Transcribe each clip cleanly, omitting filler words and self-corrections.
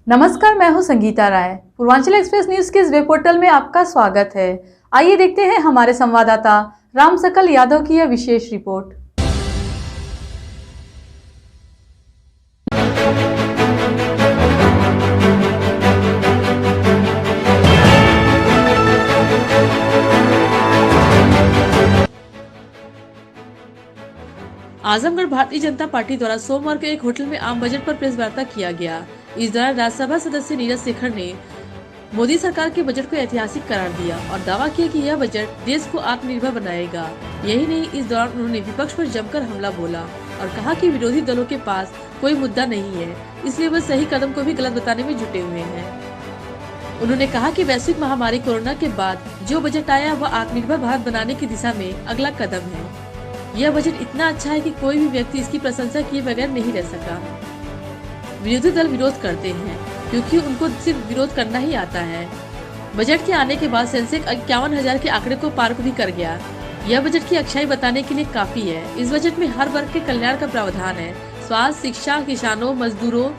नमस्कार, मैं हूं संगीता राय। पूर्वांचल एक्सप्रेस न्यूज के इस वेब पोर्टल में आपका स्वागत है। आइए देखते हैं हमारे संवाददाता राम सकल यादव की यह विशेष रिपोर्ट। आजमगढ़ भारतीय जनता पार्टी द्वारा सोमवार को एक होटल में आम बजट पर प्रेस वार्ता किया गया। इस दौरान राज्यसभा सदस्य नीरज शेखर ने मोदी सरकार के बजट को ऐतिहासिक करार दिया और दावा किया कि यह बजट देश को आत्मनिर्भर बनाएगा। यही नहीं, इस दौरान उन्होंने विपक्ष पर जमकर हमला बोला और कहा कि विरोधी दलों के पास कोई मुद्दा नहीं है, इसलिए वह सही कदम को भी गलत बताने में जुटे हुए हैं। उन्होंने कहा कि वैश्विक महामारी कोरोना के बाद जो बजट आया वह आत्मनिर्भर भारत बनाने की दिशा में अगला कदम है। यह बजट इतना अच्छा है कि कोई भी व्यक्ति इसकी प्रशंसा किए बगैर नहीं रह सका। विरोधी दल विरोध करते हैं क्योंकि उनको सिर्फ विरोध करना ही आता है। बजट के आने के बाद सेंसेक्स 51,000 के आंकड़े को पार भी कर गया। यह बजट की अच्छाई बताने के लिए काफी है। इस बजट में हर वर्ग के कल्याण का प्रावधान है। स्वास्थ्य, शिक्षा, किसानों, मजदूरों,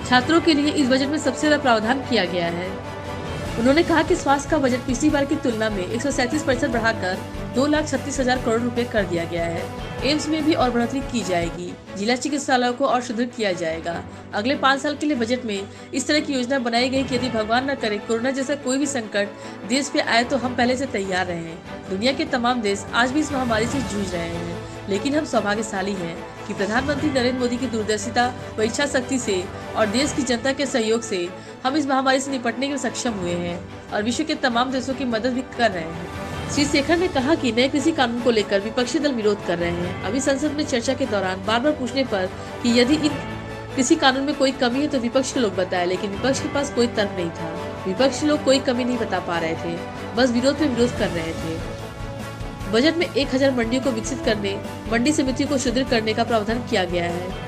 छात्रों के लिए इस बजट में सबसे ज्यादा प्रावधान किया गया है। उन्होंने कहा कि स्वास्थ्य का बजट पिछली बार की तुलना में 137% बढ़ाकर 2,36,000 करोड़ रुपए कर दिया गया है। एम्स में भी और बढ़ोतरी की जाएगी। जिला चिकित्सालयों को और सुदृढ़ किया जाएगा। अगले 5 साल के लिए बजट में इस तरह की योजना बनाई गई कि यदि भगवान न करे कोरोना जैसा कोई भी संकट देश पे आए तो हम पहले से तैयार रहे। दुनिया के तमाम देश आज भी इस महामारी से जूझ रहे हैं, लेकिन हम सौभाग्यशाली हैं कि प्रधानमंत्री नरेंद्र मोदी की दूरदर्शिता व इच्छा शक्ति से और देश की जनता के सहयोग से हम इस महामारी से निपटने में सक्षम हुए हैं और विश्व के तमाम देशों की मदद भी कर रहे हैं। श्री शेखर ने कहा कि नए कृषि कानून को लेकर विपक्षी दल विरोध कर रहे हैं। अभी संसद में चर्चा के दौरान बार बार पूछने पर कि यदि इन कृषि कानून में कोई कमी है तो विपक्ष के लोग बताए, लेकिन विपक्ष के पास कोई तर्क नहीं था। विपक्षी लोग कोई कमी नहीं बता पा रहे थे, बस विरोध पे विरोध कर रहे थे। बजट में 1,000 मंडियों को विकसित करने, मंडी समिति को सुदृढ़ करने का प्रावधान किया गया है।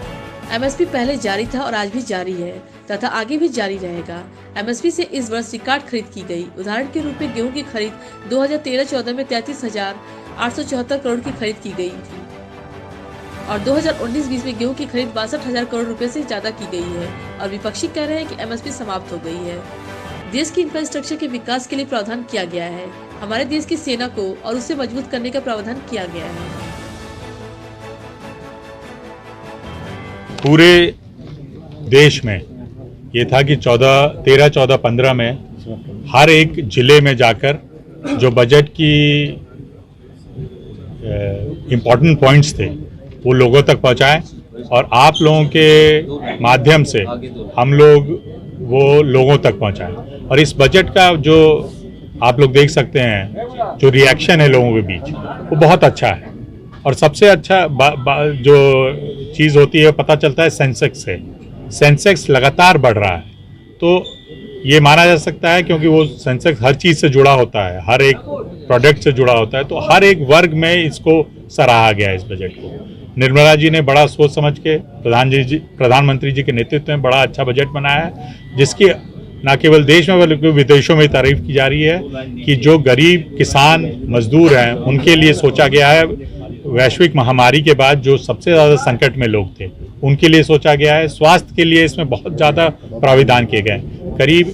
एमएसपी पहले जारी था और आज भी जारी है तथा आगे भी जारी रहेगा। एमएसपी से इस वर्ष रिकॉर्ड खरीद की गई। उदाहरण के रूप में गेहूं की खरीद 2013-14 में 33,874 करोड़ की खरीद की गई थी और 2019-20 में गेहूं की खरीद 62,000 करोड़ रुपए से ज्यादा की गई है और विपक्षी कह रहे हैं कि एमएसपी समाप्त हो गई है। देश की इंफ्रास्ट्रक्चर के विकास के लिए प्रावधान किया गया है। हमारे देश की सेना को और उसे मजबूत करने का प्रावधान किया गया है। पूरे देश में ये था कि 13-14-15 में हर एक जिले में जाकर जो बजट की इम्पोर्टेंट पॉइंट्स थे वो लोगों तक पहुंचाएं और आप लोगों के माध्यम से हम लोग वो लोगों तक पहुंचाएं। और इस बजट का जो आप लोग देख सकते हैं जो रिएक्शन है लोगों के बीच वो बहुत अच्छा है। और सबसे अच्छा जो चीज़ होती है पता चलता है सेंसेक्स से। सेंसेक्स लगातार बढ़ रहा है तो ये माना जा सकता है क्योंकि वो सेंसेक्स हर चीज़ से जुड़ा होता है, हर एक प्रोडक्ट से जुड़ा होता है, तो हर एक वर्ग में इसको सराहा गया है। इस बजट को निर्मला जी ने बड़ा सोच समझ के प्रधानमंत्री जी के नेतृत्व में बड़ा अच्छा बजट बनाया है, जिसकी न केवल देश में बल्कि विदेशों में तारीफ की जा रही है कि जो गरीब किसान मजदूर हैं उनके लिए सोचा गया है। वैश्विक महामारी के बाद जो सबसे ज़्यादा संकट में लोग थे उनके लिए सोचा गया है। स्वास्थ्य के लिए इसमें बहुत ज़्यादा प्राविधान किए गए। करीब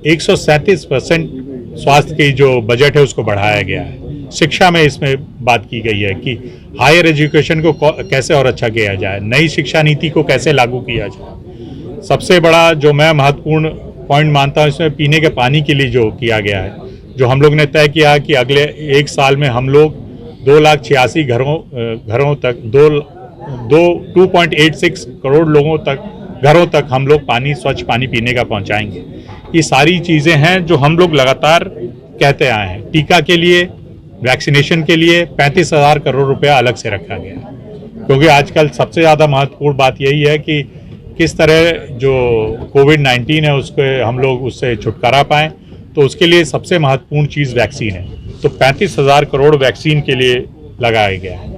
137% स्वास्थ्य की जो बजट है उसको बढ़ाया गया है। शिक्षा में इसमें बात की गई है कि हायर एजुकेशन को कैसे और अच्छा किया जाए, नई शिक्षा नीति को कैसे लागू किया जाए। सबसे बड़ा जो मैं महत्वपूर्ण पॉइंट मानता हूँ इसमें पीने के पानी के लिए जो किया गया है, जो हम लोग ने तय किया कि अगले 1 साल में हम लोग 2,86,000 घरों तक 2.86 करोड़ लोगों तक घरों तक हम लोग स्वच्छ पानी पीने का पहुंचाएंगे। ये सारी चीज़ें हैं जो हम लोग लगातार कहते आए हैं। टीका के लिए, वैक्सीनेशन के लिए 35,000 करोड़ रुपया अलग से रखा गया है, क्योंकि आजकल सबसे ज़्यादा महत्वपूर्ण बात यही है कि किस तरह जो कोविड-19 है उसको हम लोग उससे छुटकारा पाएँ। तो उसके लिए सबसे महत्वपूर्ण चीज़ वैक्सीन है, तो 35,000 करोड़ वैक्सीन के लिए लगाया गया है।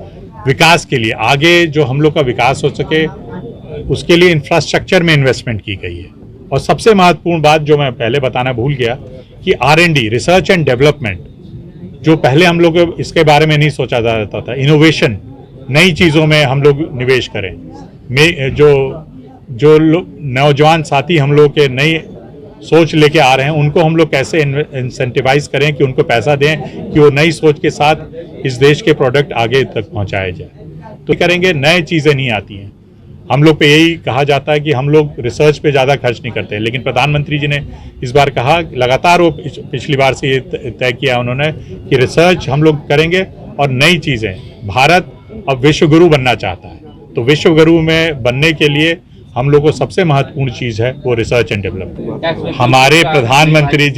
विकास के लिए आगे जो हम लोग का विकास हो सके उसके लिए इंफ्रास्ट्रक्चर में इन्वेस्टमेंट की गई है। और सबसे महत्वपूर्ण बात जो मैं पहले बताना भूल गया कि R&D, रिसर्च एंड डेवलपमेंट, जो पहले हम लोग इसके बारे में नहीं सोचा जाता था, इनोवेशन, नई चीज़ों में हम लोग निवेश करें। जो नौजवान साथी हम लोग के नई सोच लेके आ रहे हैं उनको हम लोग कैसे इंसेंटिवाइज करें कि उनको पैसा दें कि वो नई सोच के साथ इस देश के प्रोडक्ट आगे तक पहुंचाए जाए। तो करेंगे, नए चीज़ें नहीं आती हैं। हम लोग पे यही कहा जाता है कि हम लोग रिसर्च पे ज़्यादा खर्च नहीं करते, लेकिन प्रधानमंत्री जी ने इस बार कहा, लगातार वो पिछली बार से ये तय किया उन्होंने कि रिसर्च हम लोग करेंगे और नई चीज़ें। भारत अब विश्व गुरु बनना चाहता है, तो विश्व गुरु में बनने के लिए हम लोग को सबसे महत्वपूर्ण चीज़ है वो रिसर्च एंड डेवलपमेंट। हमारे प्रधानमंत्री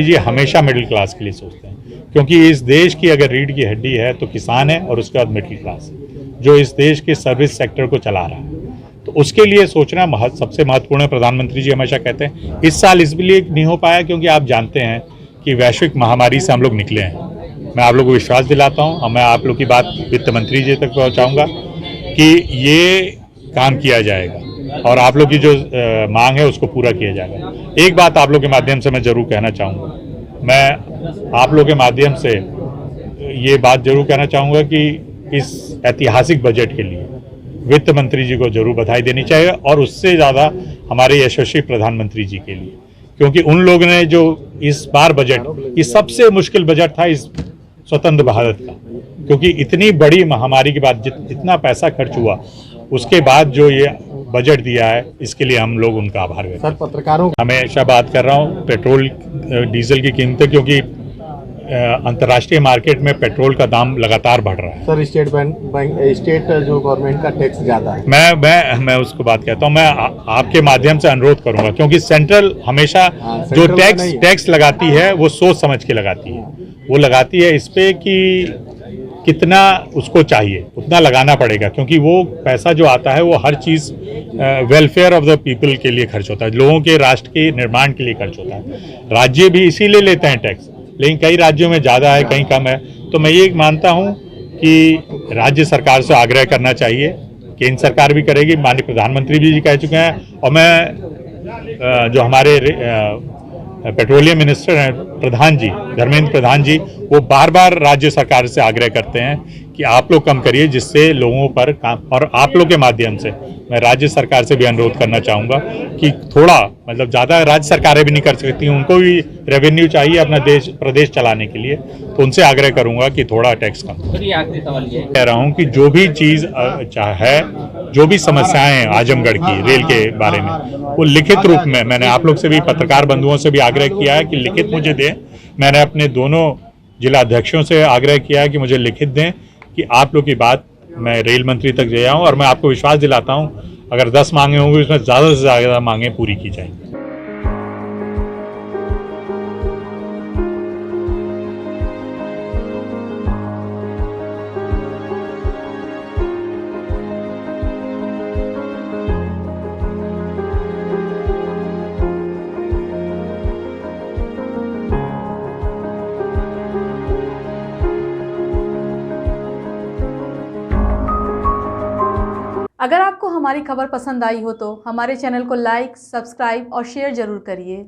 जी हमेशा मिडिल क्लास के लिए सोचते हैं, क्योंकि इस देश की अगर रीढ़ की हड्डी है तो किसान है और उसके बाद मिडिल क्लास है, जो इस देश के सर्विस सेक्टर को चला रहा है। तो उसके लिए सोचना सबसे महत्वपूर्ण है। प्रधानमंत्री जी हमेशा कहते हैं, इस साल इसलिए नहीं हो पाया क्योंकि आप जानते हैं कि वैश्विक महामारी से हम लोग निकले हैं। मैं आप लोगों को विश्वास दिलाता हूं और मैं आप लोग की बात वित्त मंत्री जी तक पहुंचाऊंगा कि ये काम किया जाएगा और आप लोग की जो मांग है उसको पूरा किया जाएगा। एक बात आप लोग के माध्यम से मैं जरूर कहना चाहूँगा, मैं आप लोग के माध्यम से ये बात जरूर कहना चाहूँगा कि इस ऐतिहासिक बजट के लिए वित्त मंत्री जी को जरूर बधाई देनी चाहिए और उससे ज़्यादा हमारे यशस्वी प्रधानमंत्री जी के लिए, क्योंकि उन लोगों ने जो इस बार बजट, ये सबसे मुश्किल बजट था इस स्वतंत्र भारत का, क्योंकि इतनी बड़ी महामारी के बाद जितना पैसा खर्च हुआ उसके बाद जो ये बजट दिया है, इसके लिए हम लोग उनका आभार व्यक्त करते हैं। पत्रकारों हमेशा बात कर रहा हूँ पेट्रोल डीजल की कीमतें, क्योंकि अंतर्राष्ट्रीय मार्केट में पेट्रोल का दाम लगातार बढ़ रहा है। सर, स्टेट जो गवर्नमेंट का टैक्स ज़्यादा है। मैं उसको बात कहता हूँ, मैं आपके माध्यम से अनुरोध करूंगा, क्योंकि सेंट्रल हमेशा जो टैक्स लगाती है वो सोच समझ के लगाती है। वो लगाती है इस पे कि कितना उसको चाहिए उतना लगाना पड़ेगा, क्योंकि वो पैसा जो आता है वो हर चीज़ वेलफेयर ऑफ द पीपल के लिए खर्च होता है, लोगों के राष्ट्र के निर्माण के लिए खर्च होता है। राज्य भी इसीलिए लेते हैं टैक्स, लेकिन कई राज्यों में ज़्यादा है, कहीं कम है। तो मैं ये मानता हूँ कि राज्य सरकार से आग्रह करना चाहिए, केंद्र सरकार भी करेगी, माननीय प्रधानमंत्री जी कह चुके हैं, और मैं जो हमारे पेट्रोलियम मिनिस्टर हैं प्रधान जी, धर्मेंद्र प्रधान जी, वो बार बार राज्य सरकार से आग्रह करते हैं कि आप लोग कम करिए, जिससे लोगों पर काम। और आप लोग के माध्यम से मैं राज्य सरकार से भी अनुरोध करना चाहूँगा कि थोड़ा, मतलब ज़्यादा राज्य सरकारें भी नहीं कर सकती, उनको भी रेवेन्यू चाहिए अपना प्रदेश चलाने के लिए, तो उनसे आग्रह करूँगा कि थोड़ा टैक्स कम। कह रहा हूँ कि जो भी चीज़ है, जो भी समस्याएं हैं आजमगढ़ की रेल के बारे में, वो लिखित रूप में मैंने आप लोग से भी, पत्रकार बंधुओं से भी आग्रह किया है कि लिखित मुझे दें। मैंने अपने दोनों जिला अध्यक्षों से आग्रह किया है कि मुझे लिखित दें कि आप लोग की बात मैं रेल मंत्री तक ले आऊँ, और मैं आपको विश्वास दिलाता हूँ अगर 10 मांगे होंगी उसमें ज़्यादा से ज़्यादा मांगे पूरी की जाएंगी। अगर आपको हमारी खबर पसंद आई हो तो हमारे चैनल को लाइक, सब्सक्राइब और शेयर जरूर करिए।